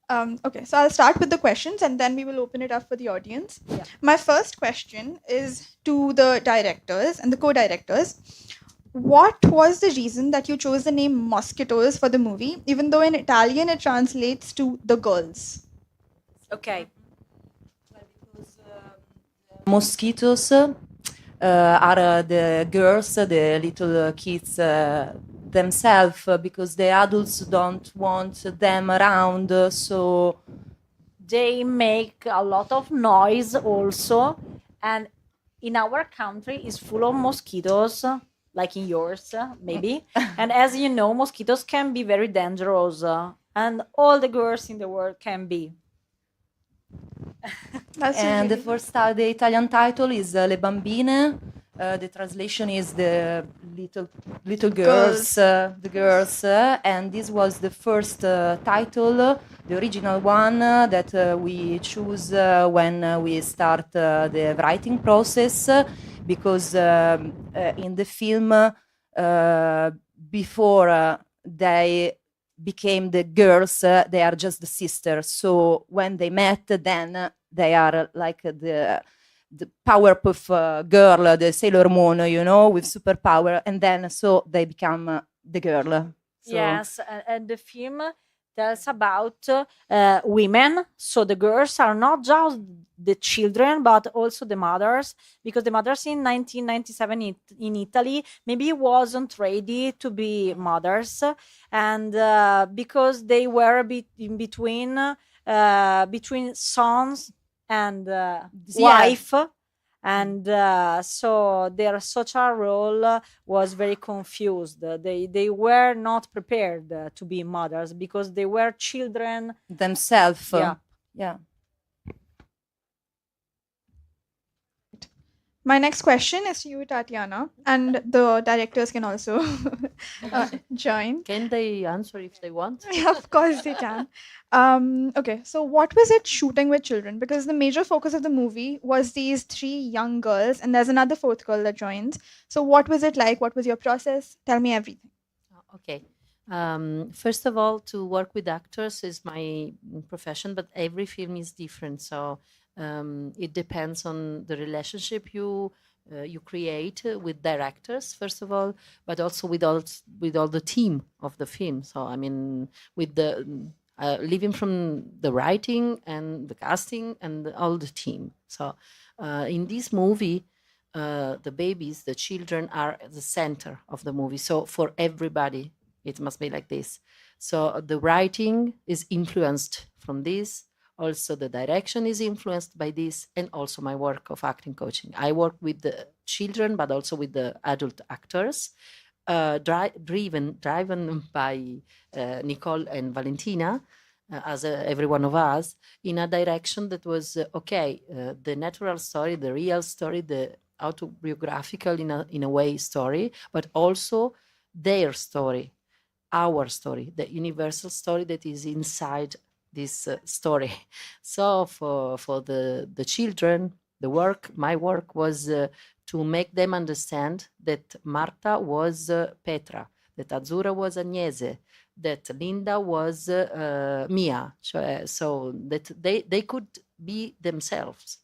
Okay, so I'll start with the questions and then we will open it up for the audience. Yeah. My first question is to the directors and the co-directors. What was the reason that you chose the name Mosquitoes for the movie, even though in Italian it translates to the girls? Okay. Mosquitoes are the girls, the little kids themselves, because the adults don't want them around. So They make a lot of noise also, and in our country is full of mosquitoes, like in yours, maybe. And as you know, mosquitoes can be very dangerous, and all the girls in the world can be. That's and the really the Italian title is Le Bambine. The translation is the little girls, the girls, and this was the first title, the original one that we choose when we start the writing process, because in the film before they became the girls, they are just the sisters. So when they met, then they are like the Powerpuff Girl, the Sailor Moon, with superpower, and then so they become the girl. So, Yes, and the film tells about women. So the girls are not just the children, but also the mothers, because the mothers in 1997 in Italy maybe wasn't ready to be mothers, and because they were a bit in between sons and wife, and so their social role was very confused. They were not prepared to be mothers because they were children themselves. Yeah. Yeah. My next question is to you, Tatiana, and the directors can also join. Can they answer if they want? Of course they can. Okay, so what was it shooting with children? Because the major focus of the movie was these three young girls, and there's another fourth girl that joins. So what was it like? What was your process? Tell me everything. Okay. First of all, to work with actors is my profession, but every film is different. So it depends on the relationship you create with directors, first of all, but also with all the team of the film. So I mean, with the living from the writing and the casting and all the team. So in this movie, the babies, the children are at the center of the movie. So for everybody, it must be like this. So the writing is influenced from this. Also, the direction is influenced by this, and also my work of acting coaching. I work with the children, but also with the adult actors, driven by Nicole and Valentina, as every one of us, in a direction that was the natural story, the real story, the autobiographical in a way story, but also their story, our story, the universal story that is inside this story. So for the children, my work was to make them understand that Marta was Petra, that Azzurra was Agnese, that Linda was Mia, so that they could be themselves.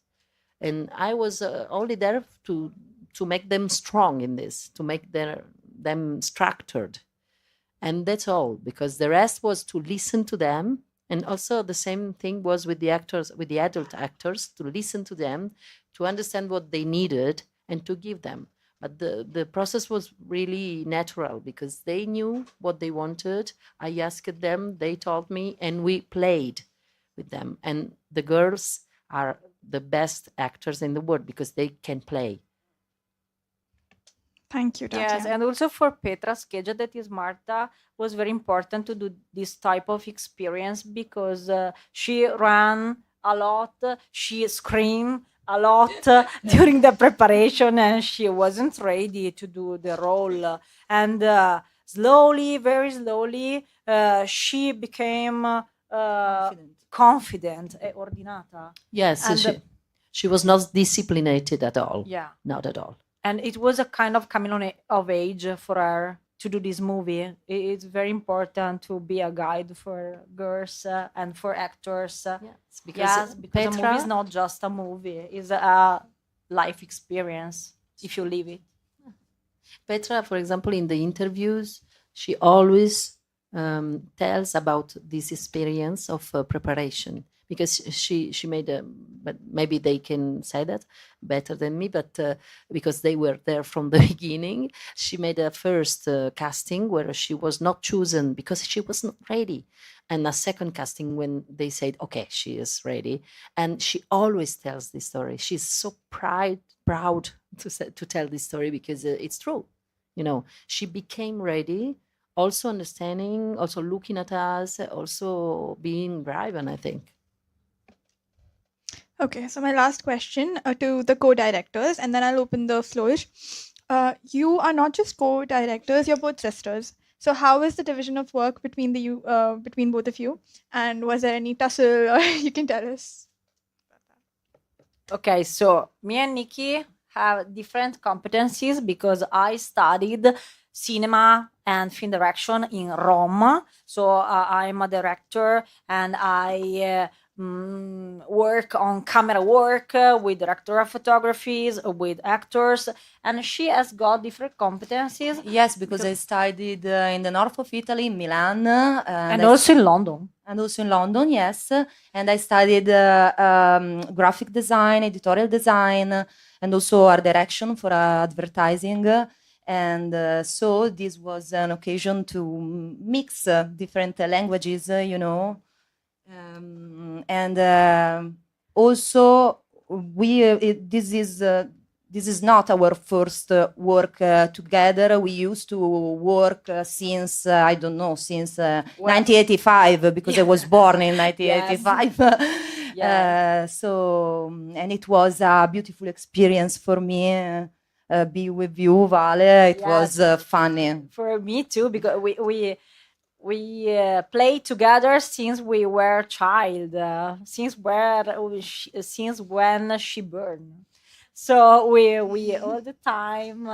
And I was only there to make them strong in this, to make them structured. And that's all, because the rest was to listen to them. And also the same thing was with the actors, with the adult actors, to listen to them, to understand what they needed and to give them. But the process was really natural because they knew what they wanted. I asked them, they told me, and we played with them. And the girls are the best actors in the world because they can play. Thank you, Tatiana. Yes, and also for Petra Scheggia, that is Marta, was very important to do this type of experience because she ran a lot, she screamed a lot during the preparation, and she wasn't ready to do the role. And slowly, very slowly, she became confident, ordinata. Yes, And she was not disciplined at all. Yeah. Not at all. And it was a kind of coming of age for her to do this movie. It's very important to be a guide for girls and for actors. Yes, Yes, because a movie is Petra, not just a movie; it's a life experience if you live it. Petra, for example, in the interviews, she always tells about this experience of preparation because she made a, but maybe they can say that better than me, but because they were there from the beginning, she made a first casting where she was not chosen because she was not ready, and a second casting when they said, okay, she is ready, and she always tells this story. She's so proud to tell this story because it's true. She became ready, also understanding, also looking at us, also being brave, and I think. Okay, so my last question to the co-directors, and then I'll open the floor. You are not just co-directors; you're both sisters. So, how is the division of work between both of you? And was there any tussle, or you can tell us? Okay, so me and Nikki have different competencies because I studied cinema and film direction in Rome. So I'm a director and I work on camera work with directorial photographies, with actors, and she has got different competencies. Yes, because I studied in the north of Italy, in Milan, And also in London. and also in London, yes. And I studied graphic design, editorial design, and also art direction for advertising. And so this was an occasion to mix different languages, and also this is not our first work together. We used to work since I don't know, since 1985, because I was born in 1985. And it was a beautiful experience for me. Be with you, Vale. It was funny for me too, because we play together since we were child, since when she born. So we all the time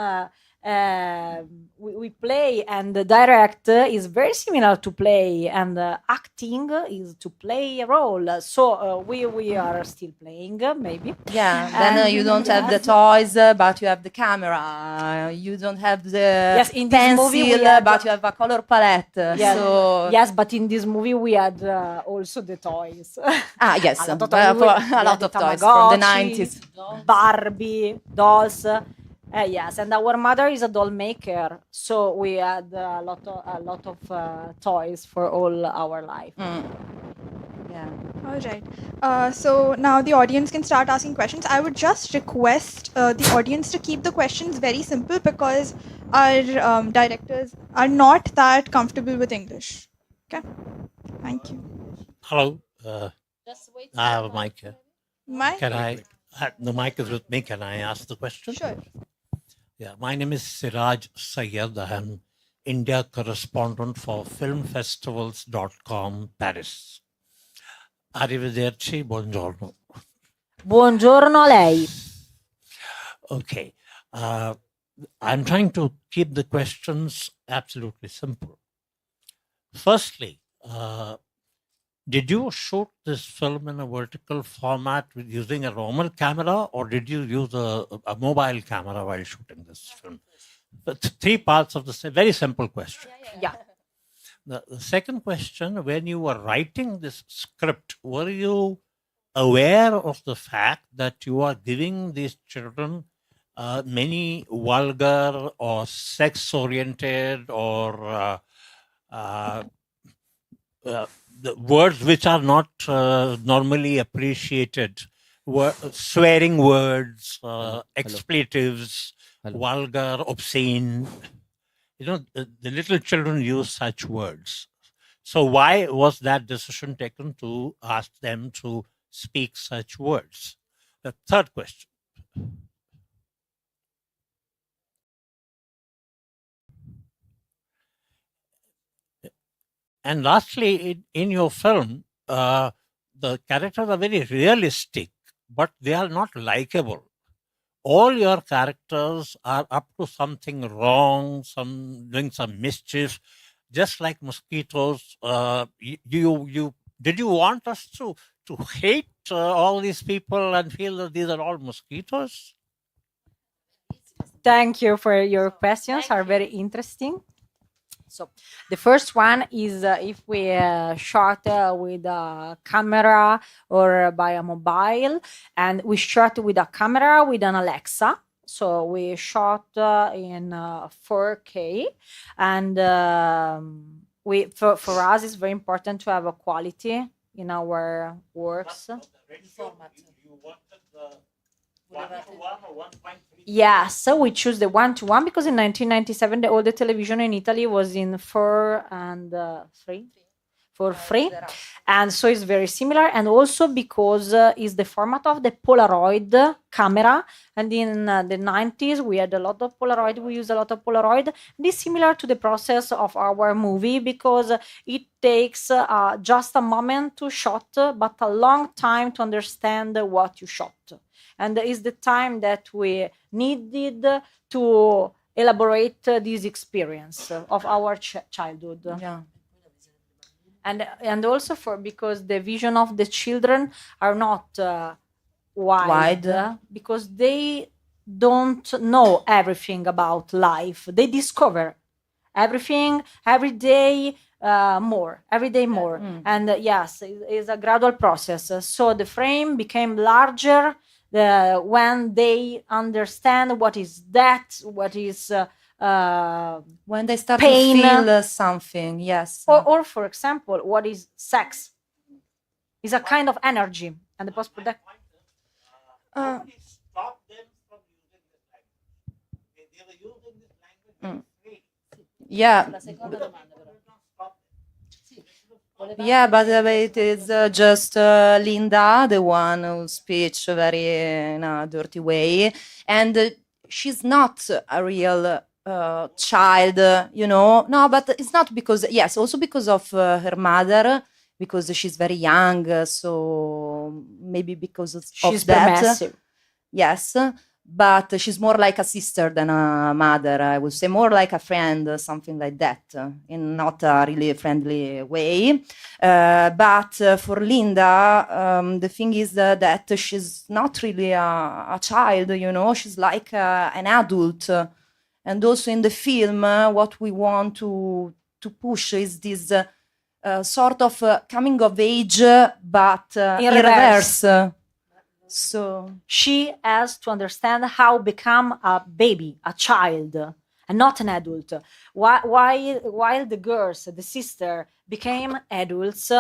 we play, and the direct is very similar to play, and acting is to play a role. So we are still playing, maybe. Yeah, then you don't have the toys, but you have the camera. You don't have the In this movie pencil, but you have a color palette. Yes, but in this movie we had also the toys. Yes, a a lot of toys from the 90s. Barbie, dolls. Yes, and our mother is a doll maker, so we had a lot of toys for all our life. Yeah. All right. So now the audience can start asking questions. I would just request the audience to keep the questions very simple because our directors are not that comfortable with English. Okay. Thank you. Hello. Just wait. I have a mic here. Mike? Can I? The mic is with me. Can I ask the question? Sure. Yeah. My name is Siraj Sayed. I am India correspondent for filmfestivals.com, Paris. Arrivederci, buongiorno. Buongiorno a lei. Okay. I'm trying to keep the questions absolutely simple. Firstly, did you shoot this film in a vertical format with using a normal camera, or did you use a mobile camera while shooting this film? But three parts of the very simple question. Yeah. The second question, when you were writing this script, were you aware of the fact that you are giving these children many vulgar or sex-oriented or the words which are not normally appreciated, swearing words, expletives, vulgar, obscene. The little children use such words. So why was that decision taken to ask them to speak such words? The third question. And lastly, in your film, the characters are very realistic, but they are not likable. all your characters are up to something wrong, doing some mischief, just like mosquitoes. You did you want us to hate all these people and feel that these are all mosquitoes? Thank you for your questions, are very interesting. So the first one is if we shot with a camera or by a mobile, and we shot with a camera with an Alexa. So we shot in 4K, and for us it's very important to have a quality in our works. Yes, so we choose the 1:1 because in 1997 the older television in Italy was in 4 and 3 for free, and so it's very similar, and also because it's the format of the Polaroid camera, and in the 90s we had a lot of Polaroid, we use a lot of Polaroid, and it's similar to the process of our movie because it takes just a moment to shot, but a long time to understand what you shot, and is the time that we needed to elaborate this experience of our childhood. Yeah. And also because the vision of the children are not wide, because they don't know everything about life. They discover everything every day more, every day more. And yes, it's a gradual process. So the frame became larger when they understand what is that, what is When they start pain, to feel something, yes. or for example, what is sex? Is a kind of energy, and the post production. Uh, Yeah. Yeah, but it is just Linda, the one who speaks very in a dirty way, and she's not a real child, you know. No, but it's not because, yes, also because of her mother, because she's very young, so maybe because of She's that. permissive. Yes, but she's more like a sister than a mother. I would say more like a friend, something like that, in not a really friendly way. But for Linda, the thing is that she's not really a child, you know, she's like an adult. And also in the film, what we want to push is this sort of coming of age, but in reverse. So she has to understand how become a baby, a child, and not an adult. While the girls, the sister, became adults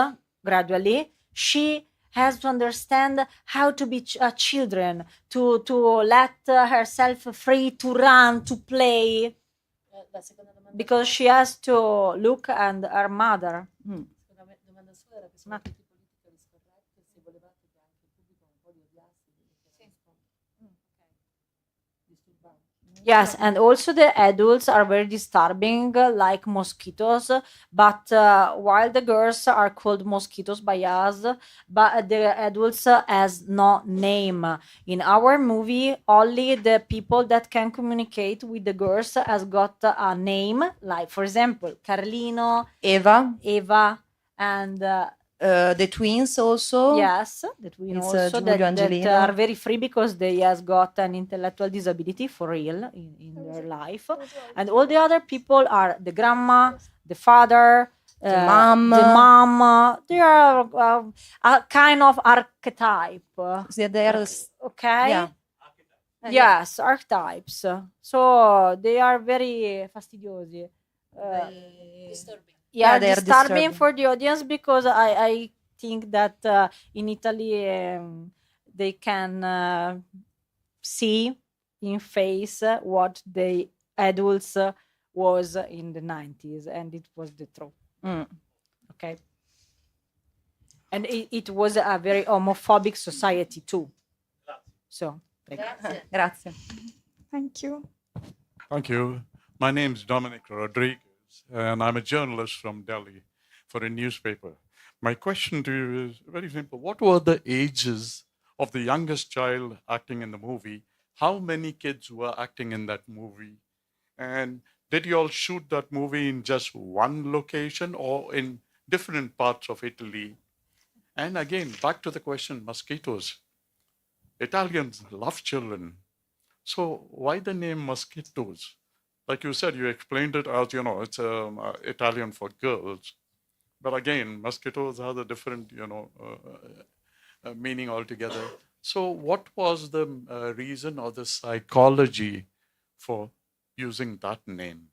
gradually, she has to understand how to be children, to let herself free to run, to play, because she has to look at her mother. Yes, and also the adults are very disturbing, like mosquitoes. But while the girls are called mosquitoes by us, but the adults has no name. In our movie, only the people that can communicate with the girls has got a name. Like, for example, Carlino, Eva, and the twins also. yes, the twins also that are very free because they has got an intellectual disability for real in their life, and all the other people are the grandma, the father, the mom. They are a kind of archetype. They are okay. Yeah. Yes, archetypes. So they are very fastidiosi. Disturbing. Yeah, they're disturbing for the audience because I think that in Italy they can see in face what the adults was in the 90s, and it was the truth. Okay. And it was a very homophobic society too. So, Grazie. Thank you. Thank you. My name is Dominic Rodriguez, and I'm a journalist from Delhi for a newspaper. My question to you is very simple. What were the ages of the youngest child acting in the movie? how many kids were acting in that movie? And did you all shoot that movie in just one location or in different parts of Italy? And again, back to the question, mosquitoes. Italians love children. So why the name mosquitoes? Like you said, you explained it as, it's Italian for girls. But again, mosquitoes has a different, meaning altogether. So what was the reason or the psychology for using that name?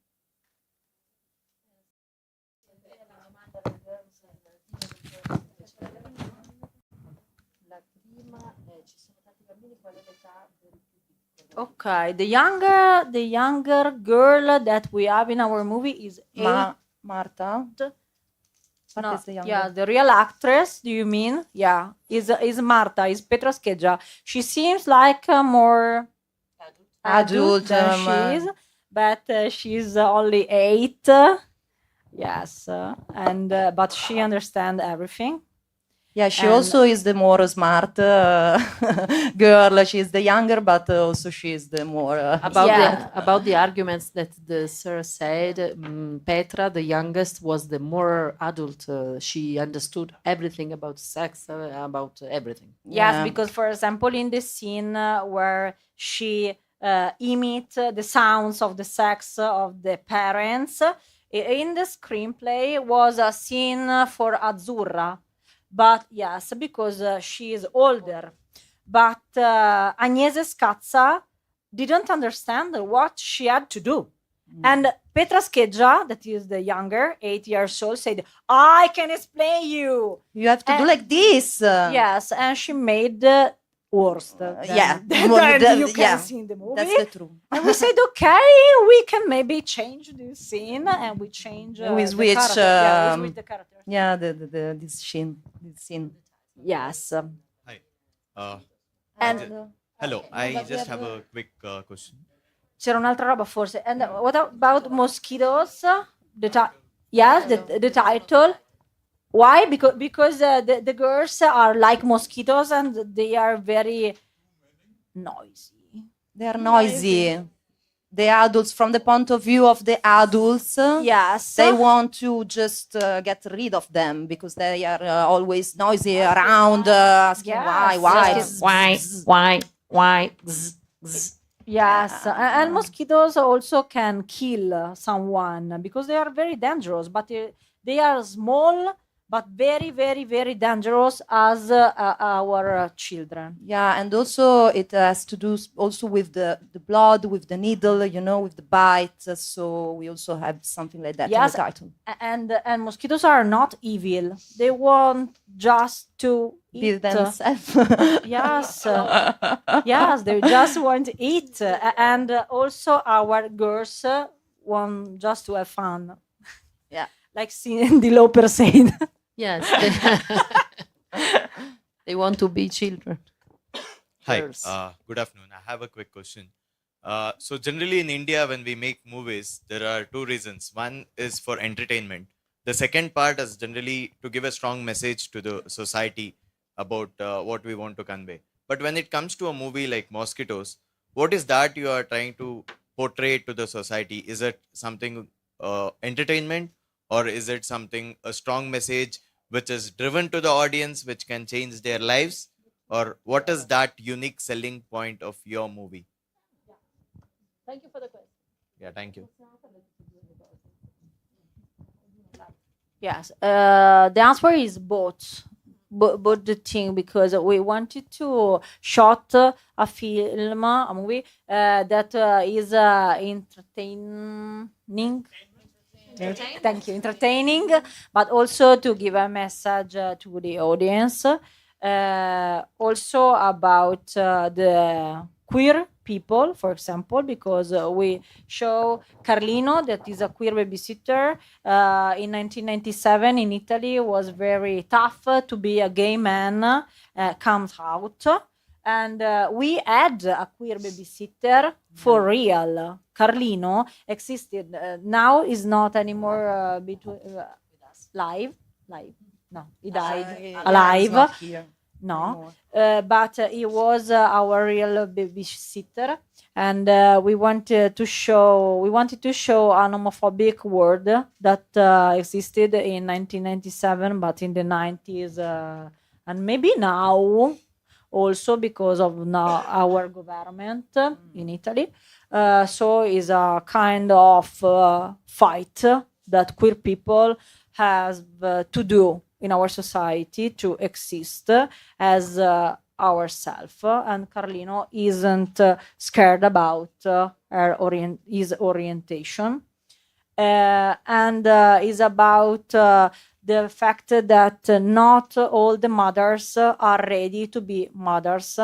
Okay, the younger girl that we have in our movie is Marta. Marta is the younger. Yeah, the real actress. Do you mean? Yeah, is Marta, is Petra Scheggia. She seems like a more adult than she is, but she's only 8. Yes, and but she understands everything. Yeah, she also is the more smart girl. She's the younger, but also she is the more about the arguments that the sir said. Petra, the youngest, was the more adult. She understood everything about sex, about everything. Yes, because for example, in the scene where she imitates the sounds of the sex of the parents, in the screenplay was a scene for Azzurra. But yes, because she is older. But Agnese Scazza didn't understand what she had to do. And Petra Scheggia, that is the younger, 8 years old, said, I can explain you. You have to do like this. Yes, and she made worse than you can see in the movie. That's the truth. And we said, okay, we can maybe change this scene, and we change we switch the character. We switch the character. Yeah, this scene. Yes. Hi. And Hello, I just have a quick question. c'era un'altra roba forse. And what about Mosquitoes? The title. Why? Because the girls are like mosquitoes and they are very noisy. They are noisy. The adults, from the point of view of the adults, yes, they want to just get rid of them because they are always noisy around, asking why. Yes, and mosquitoes also can kill someone because they are very dangerous, but they are small but very, very, very dangerous as our children. Yeah, and also it has to do also with the blood, with the needle, with the bite. So we also have something like that in the title. And mosquitoes are not evil. They want just to be eat themselves. Yes, yes, they just want to eat, and also our girls want just to have fun. Yeah, like Cindy Lauper said. Yes, they want to be children. Hi, good afternoon. I have a quick question. So generally in India, when we make movies, there are two reasons. One is for entertainment. The second part is generally to give a strong message to the society about what we want to convey. But when it comes to a movie like Mosquitoes, what is that you are trying to portray to the society? Is it something entertainment, or is it something, a strong message which is driven to the audience, which can change their lives? Or what is that unique selling point of your movie? Thank you for the question. Yeah, thank you. Yes, the answer is both. Both the thing, because we wanted to shot a film, a movie that is entertaining. Thank you, entertaining, but also to give a message to the audience. Also about the queer people, for example, because we show Carlino, that is a queer babysitter. In 1997 in Italy, was very tough to be a gay man, comes out. And we had a queer babysitter for real. Carlino existed. Now is not anymore live. No, he died alive. No, but he was our real babysitter, and we wanted to show an homophobic word that existed in 1997, but in the 90s, and maybe now also because of now our government in Italy. So is a kind of fight that queer people has to do in our society to exist as ourselves. And Carlino isn't scared about his orientation. And is about the fact that not all the mothers are ready to be mothers,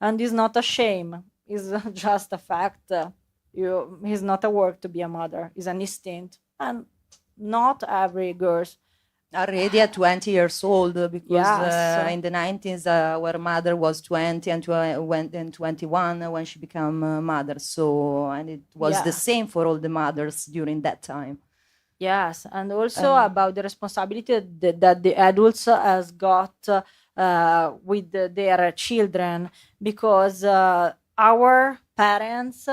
and is not a shame. It's just a fact. It's not a work to be a mother. It's an instinct, and not every girl are ready at 20 years old because Yes. in the 90s our mother was 20 and went in 21 when she became a mother. So, and it was the Yeah. same for all the mothers during that time. Yes, and also about the responsibility that the adults has got with their children, because our parents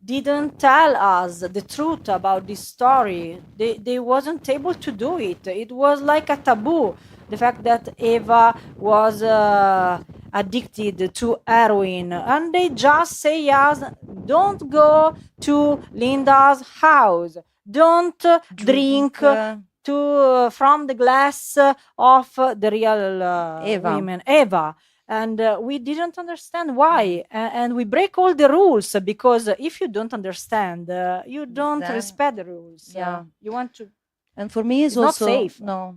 didn't tell us the truth about this story. They wasn't able to do it. It was like a taboo. The fact that Eva was addicted to heroin, and they just say yes, don't go to Linda's house, don't drink from the glass of the real Eva. women, Eva. And we didn't understand why, and we break all the rules, because if you don't understand, you don't Then- respect the rules. Yeah. You want to. And for me, it's It's not also safe. no.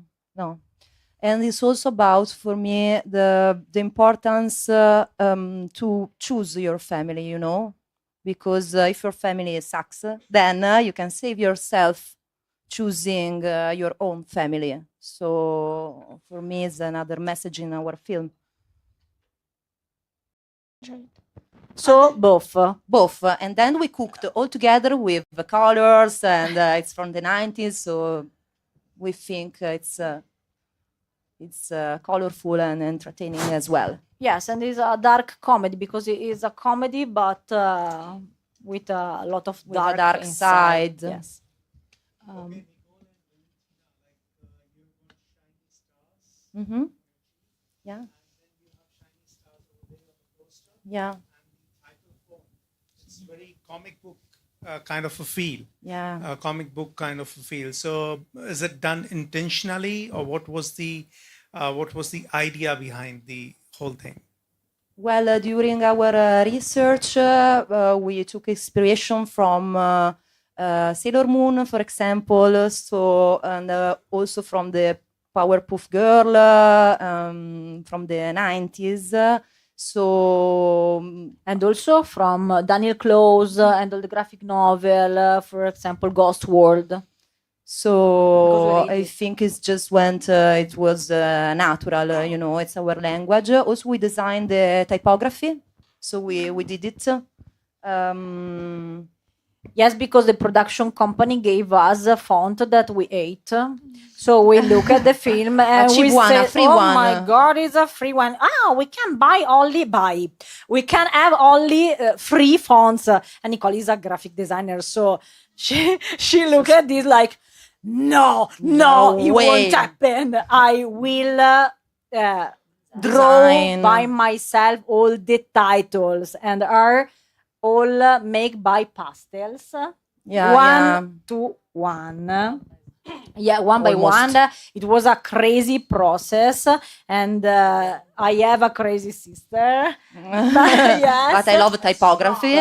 And it's also about, for me, the importance to choose your family. You know, because if your family sucks, then you can save yourself choosing your own family. So for me, it's another message in our film. So both. Both, and then we cooked all together with the colors, and it's from the 90s, so we think it's colorful and entertaining as well. Yes, and it's a dark comedy, because it is a comedy, but with a lot of With a dark, dark inside. side. Yes. Mm-hmm. Yeah. Yeah. It's very comic book kind of a feel. Yeah. A comic book kind of a feel. So, is it done intentionally, or what was the idea behind the whole thing? Well, during our research, we took inspiration from Sailor Moon, for example, so, and also from the Powerpuff Girl from the 90s. So, And also from Daniel Close and all the graphic novel, for example, Ghost World. so read I it. think it's just when it was natural, you know, it's our language. Also, we designed the typography, so we did it. Yes, because the production company gave us a font that we ate. So we look at the film and cheap we one, say, a free "Oh one." my God, it's a free one. Ah, we can buy. We can have only free fonts." And Nicole is a graphic designer, so she looked at this like, no, it way. won't happen. I will draw Design. by myself all the titles, and are all made by pastels. Yeah, One to one. Yeah, one by Almost. one. It was a crazy process, and I have a crazy sister. Yes. But I love typography.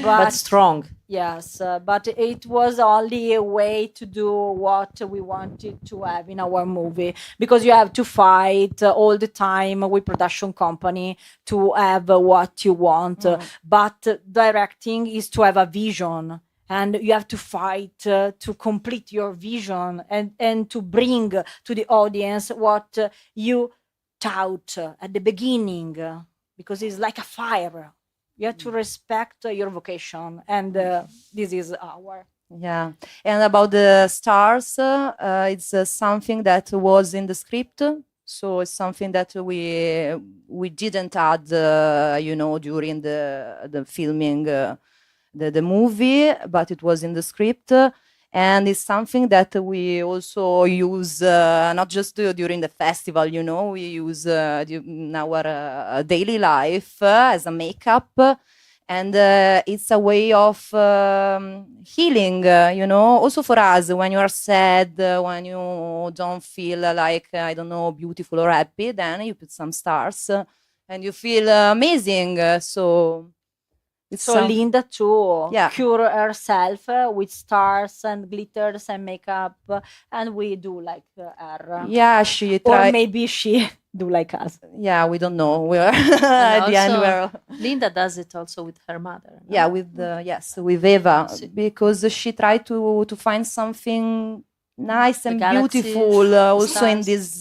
But strong. Yes, but it was only a way to do what we wanted to have in our movie, because you have to fight all the time with production company to have what you want. But directing is to have a vision, and you have to fight to complete your vision, and to bring to the audience what you taught at the beginning, because it's like a fire. You have to respect your vocation, and this is our. Yeah, and about the stars, it's something that was in the script. So it's something that we didn't add, during the filming the movie, but it was in the script. And it's something that we also use not just during the festival, we use in our daily life as a makeup. And it's a way of healing, also for us when you are sad, when you don't feel like, I don't know, beautiful or happy, then you put some stars and you feel amazing. So it's So Linda too Yeah. cure herself with stars and glitters and makeup, and we do like her. Yeah, she Or tried. maybe she do like us. Yeah, we don't know. We're And at the end. also, We're Linda does it also with her mother. no? yeah, with with Eva, Sì. because she tried to find something nice The and galaxies, beautiful, the also in stars. this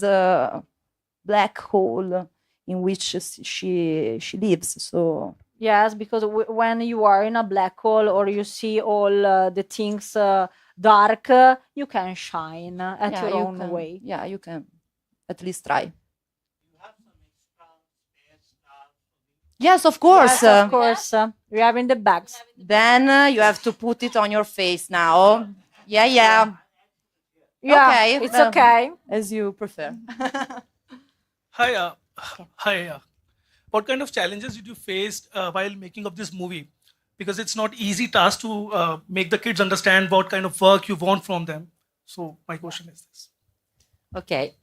black hole in which she lives. So Yes, because when you are in a black hole or you see all the things dark, you can shine at yeah, your you own can. way. Yeah, you can at least try. Yes, of course. Yes, of course. We have in the bags. Then you have to put it on your face now. Yeah, yeah. Yeah, Okay, it's okay. as you prefer. Hi, hi. What kind of challenges did you face while making of this movie? Because it's not easy task to make the kids understand what kind of work you want from them. So my question is this. Ok,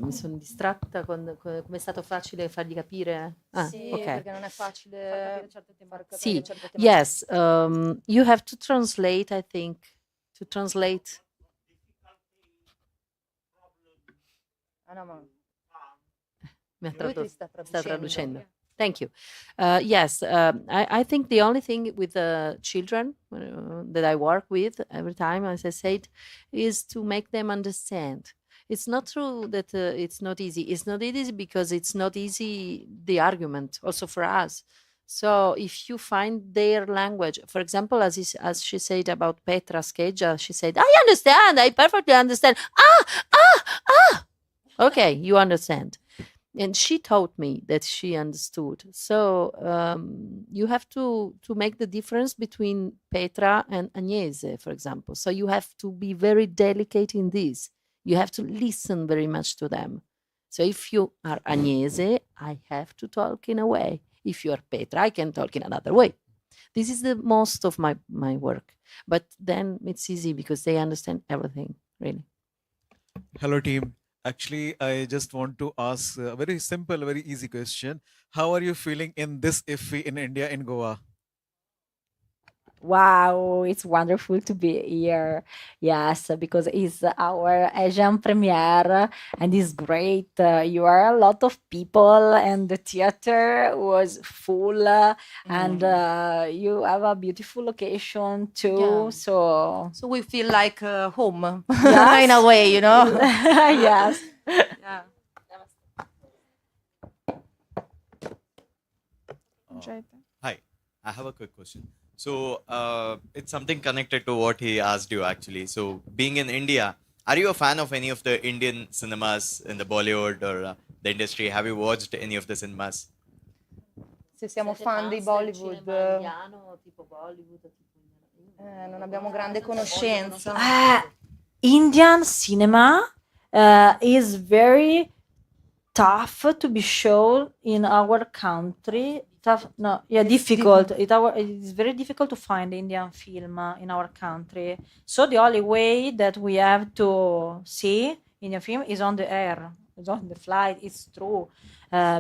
mi sono distratta come è stato facile fargli capire. Sì, ok. perché non è facile Sì, yes, you have to translate, I think, to translate. Ah, no, ma Mi ha lui ti sta sta traducendo. Thank you. Yes, I think the only thing with the children that I work with every time, as I said, is to make them understand. It's not true that it's not easy. It's not easy because it's not easy, the argument, also for us. So if you find their language, for example, as she said about Petra Scheggia, she said, I understand, I perfectly understand. Okay, you understand. And she taught me that she understood. So you have to make the difference between Petra and Agnese, for example. So you have to be very delicate in this. You have to listen very much to them. So if you are Agnese, I have to talk in a way. If you are Petra, I can talk in another way. This is the most of my work. But then it's easy because they understand everything, really. Hello, team. Actually, I just want to ask a very simple, very easy question. How are you feeling in this IFFI in India, in Goa? Wow, it's wonderful to be here. Yes, because it's our Asian premiere and it's great. You are a lot of people and the theater was full and you have a beautiful location too. Yeah. So So we feel like home Yes. in a way, yes. Yeah. Enjoyed that. Hi, I have a quick question. So it's something connected to what he asked you actually. So being in India, are you a fan of any of the Indian cinemas in the Bollywood or the industry? Have you watched any of the cinemas? Se siamo fan di Bollywood, non abbiamo grande conoscenza. Indian cinema is very tough to be shown in our country. Difficult. It's very difficult to find Indian film in our country. So the only way that we have to see Indian film is on the air, is on the flight. It's true.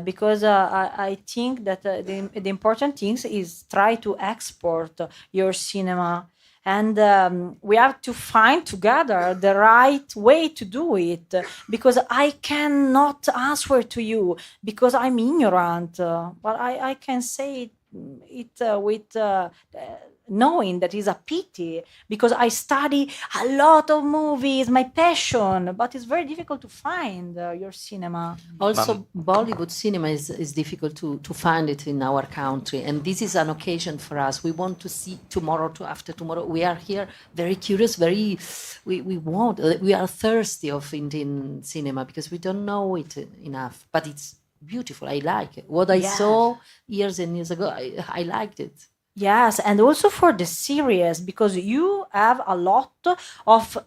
Because I think that the important things is try to export your cinema. And we have to find together the right way to do it because I cannot answer to you because I'm ignorant. But I can say it with knowing that is a pity, because I study a lot of movies, my passion, but it's very difficult to find your cinema. Also, Bollywood cinema is difficult to find it in our country, and this is an occasion for us. We want to see tomorrow, to after tomorrow. We are here very curious, we are thirsty of Indian cinema because we don't know it enough, but it's beautiful. I like it. What I saw years and years ago, I liked it. Yes, and also for the series, because you have a lot of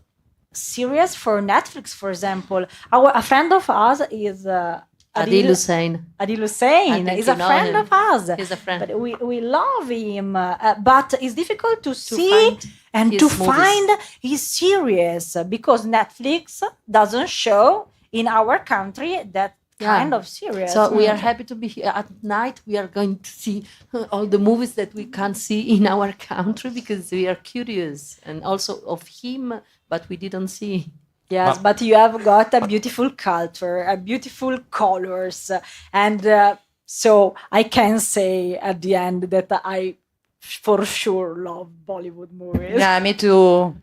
series for Netflix, for example. A friend of us is Adil Hussain. Adil Hussain is a friend of us. He's a friend. But we love him. But it's difficult to see and to find his series because Netflix doesn't show in our country that kind of series. So we are happy to be here. At night, we are going to see all the movies that we can't see in our country because we are curious, and also of him, but we didn't see. Yes, but you have got a beautiful culture, a beautiful colors, and so I can say at the end that I for sure love Bollywood movies. Yeah, me too.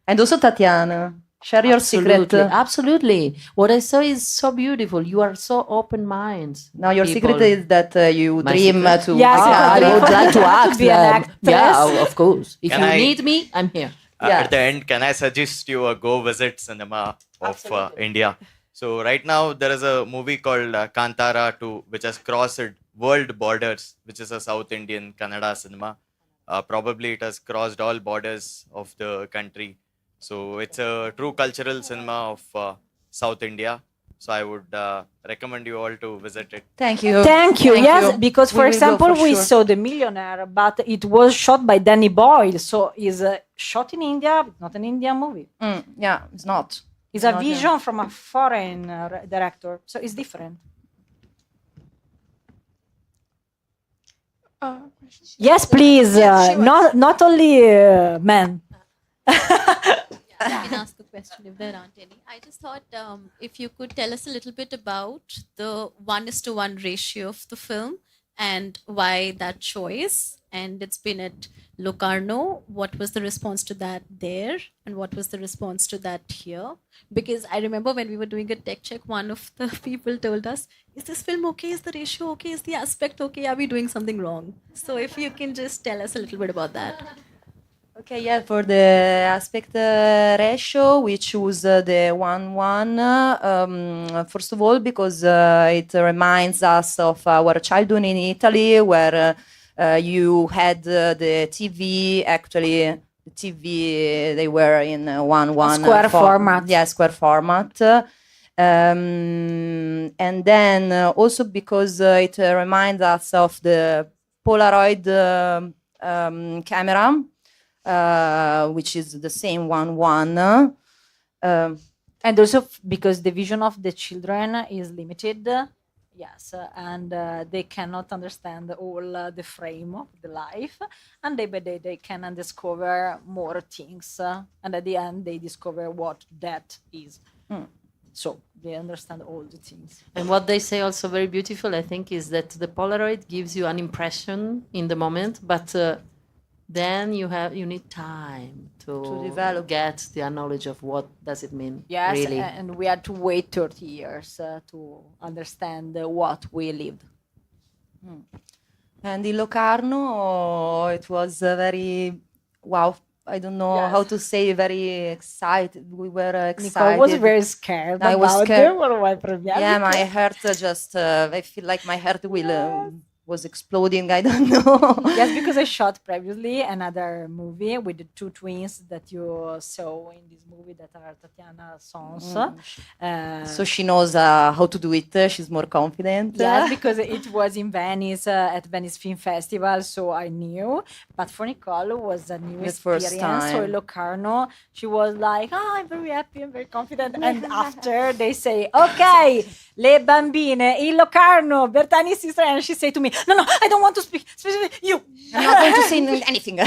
And also Tatiana. Share your secret. Absolutely. What I saw is so beautiful. You are so open-minded. Now your secret is that you dream to. Yes, I would like to act. Be an actress. Yeah, of course. If Can you I- need me, I'm here. At the end, can I suggest you a go visit cinema of India? So right now there is a movie called Kantara 2, which has crossed world borders, which is a South Indian Kannada cinema. Probably it has crossed all borders of the country. So it's a true cultural cinema of South India. So I would recommend you all to visit it. Thank you. Thank you. Yes, because for We will go example, for we sure. saw The Millionaire, but it was shot by Danny Boyle. So it's shot in India, but not an Indian movie. Yeah, it's not. It's a Not, vision from a foreign director. So it's different. Questions? Yes, please. Yeah, sure. Not only men. I can ask a question if there aren't any. I just thought if you could tell us a little bit about the 1:1 ratio of the film and why that choice. And it's been at Locarno. What was the response to that there? And what was the response to that here? Because I remember when we were doing a tech check, one of the people told us, is this film okay? Is the ratio okay? Is the aspect okay? Are we doing something wrong? So if you can just tell us a little bit about that. Okay, yeah, for the aspect ratio, we choose the 1:1. First of all, because it reminds us of our childhood in Italy, where you had the TV, actually, the TV, they were in 1:1. Square format. Yeah, square format. And then also because it reminds us of the Polaroid camera. Which is the same 1:1. And also because the vision of the children is limited. Yes, and they cannot understand all the frame of the life, and day by day they can discover more things, and at the end they discover what that is. So they understand all the things. And what they say also very beautiful, I think, is that the Polaroid gives you an impression in the moment, but then you need time to develop. get the knowledge of what does it mean. Yes, really. and we had to wait 30 years to understand what we lived. And in Locarno, it was very, wow, I don't know Yes. how to say, very excited. We were excited. Nicole was very scared I was about scared. for my premiere. Yeah, my heart just, I feel like my heart was exploding. I don't know. Yes, because I shot previously another movie with the two twins that you saw in this movie that are Tatiana Sons. So she knows how to do it. She's more confident. Yes, because it was in Venice at Venice Film Festival, so I knew. But for Nicole, it was a new The first experience. So time. in Locarno, she was like, "Oh, I'm very happy, I'm very confident." And after they say, "Okay, le bambine in Locarno, Bertani sister," and she said to me, "No, I don't want to speak. You." I'm not going to say anything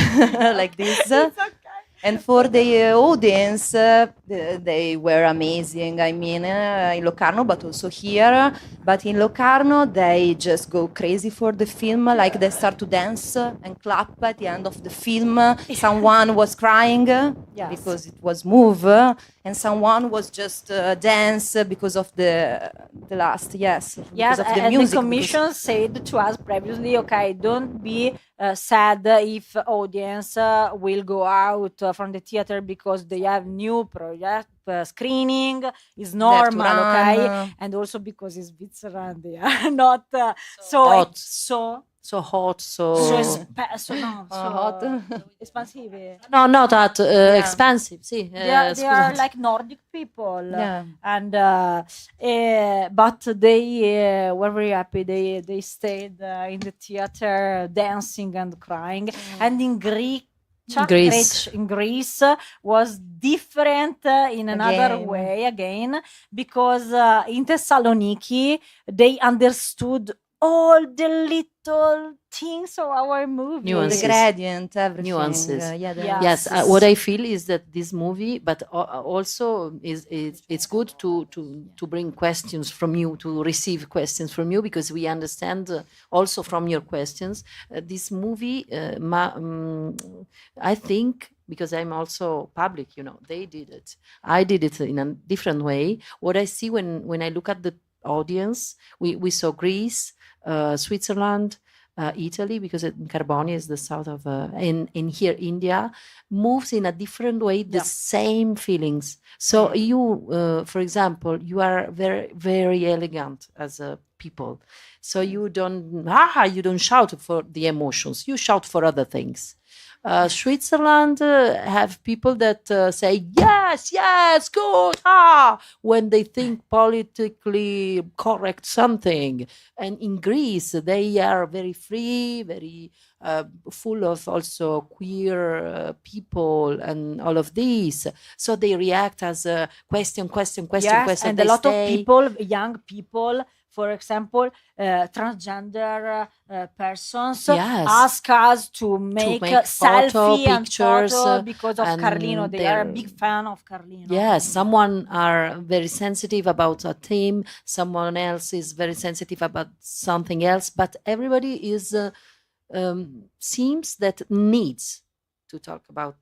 like this. And for the audience, they were amazing. I mean, in Locarno, but also here. But in Locarno, they just go crazy for the film. Like they start to dance and clap at the end of the film. Someone was crying Yes. because it was move, and someone was just dance because of the last. Yes, Yes, because of the and music. the commission said to us previously, okay, don't be sad if audience will go out from the theater because they have new project screening is They have to normal, run, okay, and also because it's Switzerland, they are not so hot. so So hot, so so no, so hot. expensive. no, not that Yeah. expensive. Sì, They are scusate. like Nordic people, Yeah. and but they were very happy. They stayed in the theater, dancing and crying. And in Greece. In Greece was different in another Again. way again, because in Thessaloniki they understood all the little things of our movie. Nuances. The gradient, everything. Nuances. Yeah, the Yeah. Yes, Yes. what I feel is that this movie, but also it's good to bring questions from you, to receive questions from you, because we understand also from your questions. This movie, I think, because I'm also public, they did it. I did it in a different way. What I see when I look at the audience, we saw Greece, Switzerland, Italy, because Carboni is the south of, in here India, moves in a different way the same feelings. So you, for example, you are very, very elegant as a people. So you don't shout for the emotions. You shout for other things. Switzerland have people that say yes, good, when they think politically correct something. And in Greece, they are very free, very full of also queer people and all of these. So they react as a question. Yes, and they a lot stay. of people, young people, for example, transgender persons, Yes. ask us to make, selfie and pictures, photo because of and Carlino. They are a they're- big fan of Carlino. Yes, someone are very sensitive about a theme, someone else is very sensitive about something else, but everybody is seems that needs to talk about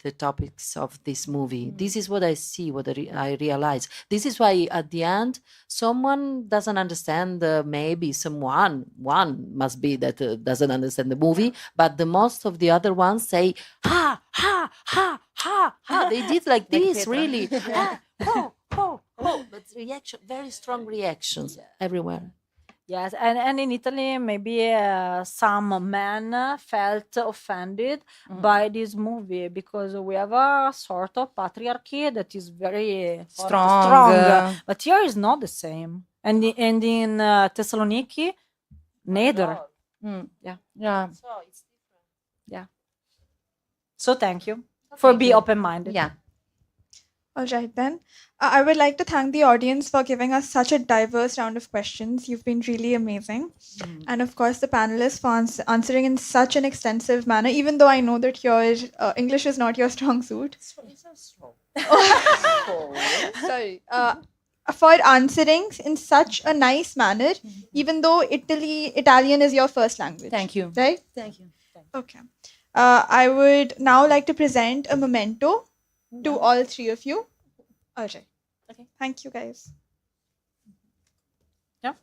the topics of this movie. This is what I see, what I realize. This is why at the end, someone doesn't understand, maybe one must be that doesn't understand the movie, but the most of the other ones say, ha, ha, ha, ha, ha. They did like this, Petra. really. Ha, ho, ho, ho. But reaction, very strong reactions everywhere. Yes, and in Italy, maybe some men felt offended by this movie because we have a sort of patriarchy that is very Strong. But here is not the same. And in Thessaloniki, neither. Yeah. Yeah. Yeah. So thank you for being open-minded. Yeah. All right, then. I would like to thank the audience for giving us such a diverse round of questions. You've been really amazing. And of course, the panelists for answering in such an extensive manner, even though I know that your English is not your strong suit. Sorry. For answering in such a nice manner, even though Italian is your first language. Thank you. Right? Thank you. Okay. I would now like to present a memento to all three of you. All right. Okay. Thank you, guys. Yeah.